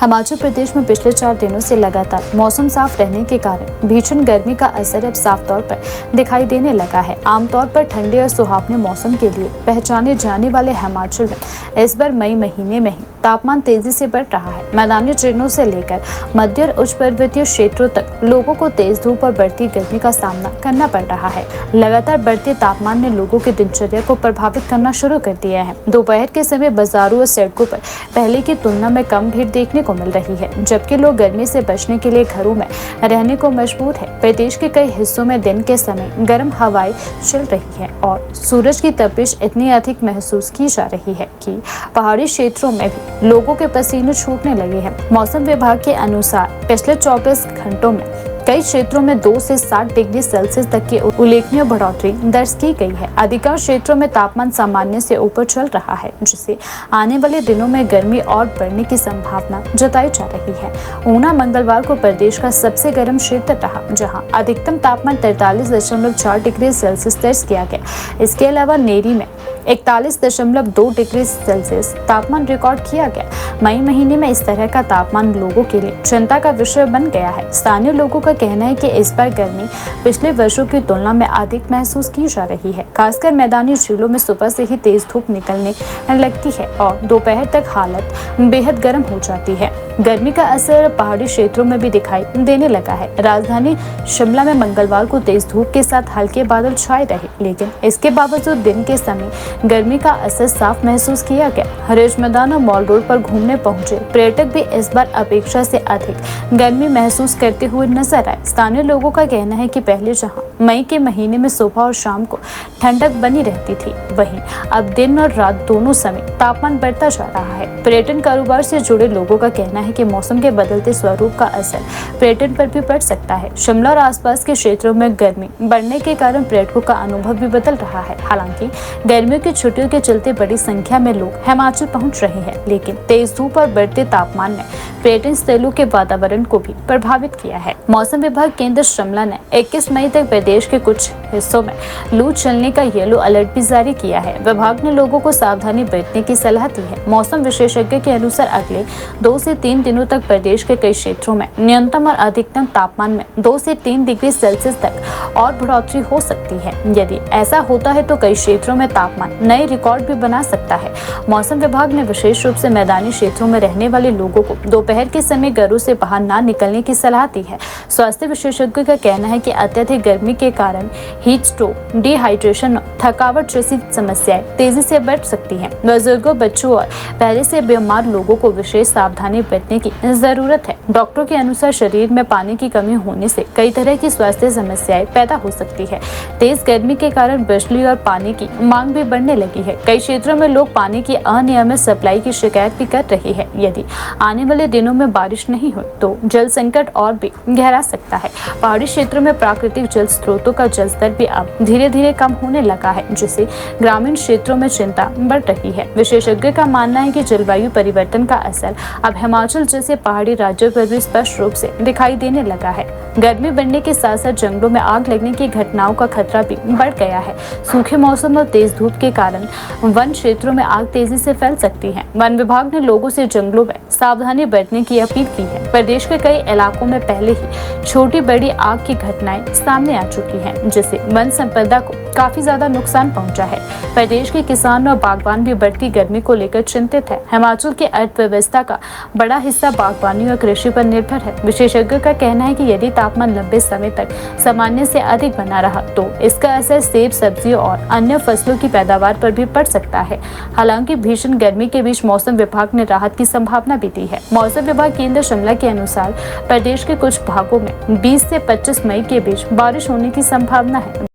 हिमाचल प्रदेश में पिछले 4 दिनों से लगातार मौसम साफ रहने के कारण भीषण गर्मी का असर अब साफ तौर पर दिखाई देने लगा है। आमतौर पर ठंडे और सुहावने मौसम के लिए पहचाने जाने वाले हिमाचल में इस बार मई महीने में ही तापमान तेजी से बढ़ रहा है। मैदानी क्षेत्रों से लेकर मध्य और उच्च पर्वतीय क्षेत्रों तक लोगों को तेज धूप और बढ़ती गर्मी का सामना करना पड़ रहा है। लगातार बढ़ते तापमान ने लोगों की दिनचर्या को प्रभावित करना शुरू कर दिया है। दोपहर के समय बाजारों और सड़कों पर पहले की तुलना में कम भीड़ देखने को मिल रही है, जबकि लोग गर्मी से बचने के लिए घरों में रहने को मजबूर है। प्रदेश के कई हिस्सों में दिन के समय गर्म हवाएं चल रही है और सूरज की तपिश इतनी अधिक महसूस की जा रही है कि पहाड़ी क्षेत्रों में भी लोगों के पसीने छूटने लगे हैं। मौसम विभाग के अनुसार पिछले 24 घंटों में कई क्षेत्रों में 2 से 7 डिग्री सेल्सियस तक की उल्लेखनीय बढ़ोतरी दर्ज की गई है। अधिकांश क्षेत्रों में तापमान सामान्य से ऊपर चल रहा है, जिससे आने वाले दिनों में गर्मी और बढ़ने की संभावना जताई जा रही है। ऊना मंगलवार को प्रदेश का सबसे गर्म क्षेत्र रहा, जहां अधिकतम तापमान 43.4 डिग्री सेल्सियस दर्ज किया गया। इसके अलावा नेरी में 41.2 डिग्री सेल्सियस तापमान रिकॉर्ड किया गया। मई महीने में इस तरह का तापमान लोगों के लिए चिंता का विषय बन गया है। स्थानीय लोगों का कहना है कि इस बार गर्मी पिछले वर्षों की तुलना में अधिक महसूस की जा रही है। खासकर मैदानी जिलों में सुबह से ही तेज धूप निकलने लगती है और दोपहर तक हालत बेहद गर्म हो जाती है। गर्मी का असर पहाड़ी क्षेत्रों में भी दिखाई देने लगा है। राजधानी शिमला में मंगलवार को तेज धूप के साथ हल्के बादल छाए रहे, लेकिन इसके बावजूद दिन के समय गर्मी का असर साफ महसूस किया गया। रिज मैदान और मॉल रोड पर घूमने पहुंचे पर्यटक भी इस बार अपेक्षा से अधिक गर्मी महसूस करते हुए नजर आए। स्थानीय लोगों का कहना है कि पहले जहां मई के महीने में सुबह और शाम को ठंडक बनी रहती थी, वहीं अब दिन और रात दोनों समय तापमान बढ़ता जा रहा है। पर्यटन कारोबार से जुड़े लोगों का कहना है कि मौसम के बदलते स्वरूप का असर पर्यटन पर भी पड़ सकता है। शिमला और आसपास के क्षेत्रों में गर्मी बढ़ने के कारण पर्यटकों का अनुभव भी बदल रहा है। हालांकि गर्मियों की छुट्टियों के चलते बड़ी संख्या में लोग हिमाचल पहुंच रहे हैं, लेकिन तेज धूप और बढ़ते तापमान ने पर्यटन स्थलों के वातावरण को भी प्रभावित किया है। मौसम विभाग केंद्र शिमला ने 21 मई तक प्रदेश के कुछ हिस्सों में लू चलने का येलो अलर्ट भी जारी किया है। विभाग ने लोगों को सावधानी बरतने की सलाह दी है। मौसम विशेषज्ञ के अनुसार अगले 2 से 3 दिनों तक प्रदेश के कई क्षेत्रों में न्यूनतम और अधिकतम तापमान में 2 से 3 डिग्री सेल्सियस तक और बढ़ोतरी हो सकती है। यदि ऐसा होता है तो कई क्षेत्रों में तापमान नए रिकॉर्ड भी बना सकता है। मौसम विभाग ने विशेष रूप से मैदानी क्षेत्रों में रहने वाले लोगों को दोपहर के समय घरों से बाहर न निकलने की सलाह दी है। स्वास्थ्य विशेषज्ञों का कहना है कि अत्यधिक गर्मी के कारण हीट स्ट्रोक, डिहाइड्रेशन और थकावट जैसी समस्याएं तेजी से बढ़ सकती हैं। बुजुर्गों, बच्चों और पहले से बीमार लोगों को विशेष सावधानी बरतने की जरूरत है। डॉक्टरों के अनुसार शरीर में पानी की कमी होने से कई तरह की स्वास्थ्य समस्याएं पैदा हो सकती है। तेज गर्मी के कारण बिजली और पानी की मांग भी बढ़ने लगी है। कई क्षेत्रों में लोग पानी की अनियमित सप्लाई की शिकायत भी कर रहे हैं। यदि आने वाले दिनों में बारिश नहीं हुई तो जल संकट और भी गहरा सकता है। पहाड़ी क्षेत्रों में प्राकृतिक जल स्रोतों का जल स्तर भी अब धीरे धीरे कम होने लगा है, जिससे ग्रामीण क्षेत्रों में चिंता बढ़ रही है। विशेषज्ञों का मानना है कि जलवायु परिवर्तन का असर अब हिमाचल जैसे पहाड़ी राज्यों पर भी स्पष्ट रूप से दिखाई देने लगा है। गर्मी बढ़ने के साथ साथ जंगलों में आग लगने की घटनाओं का खतरा भी बढ़ गया है। सूखे मौसम और तेज धूप के कारण वन क्षेत्रों में आग तेजी से फैल सकती है। वन विभाग ने लोगों से जंगलों में सावधानी बरतने की अपील की है। प्रदेश के कई इलाकों में पहले ही छोटी बड़ी आग की घटनाएं सामने आ चुकी हैं, जिससे वन संपदा को काफी ज्यादा नुकसान पहुंचा है। प्रदेश के किसान और बागवान भी बढ़ती गर्मी को लेकर चिंतित है। हिमाचल की अर्थव्यवस्था का बड़ा हिस्सा बागवानी और कृषि पर निर्भर है। विशेषज्ञों का कहना है कि यदि तापमान लंबे समय तक सामान्य से अधिक बना रहा तो इसका असर सेब, सब्जियों और अन्य फसलों की पैदावार पर भी पड़ सकता है। हालांकि भीषण गर्मी के बीच मौसम विभाग ने राहत की संभावना भी दी है। मौसम विभाग केंद्र शिमला के अनुसार प्रदेश के कुछ भागों में 20 से 25 मई के बीच बारिश होने की संभावना है।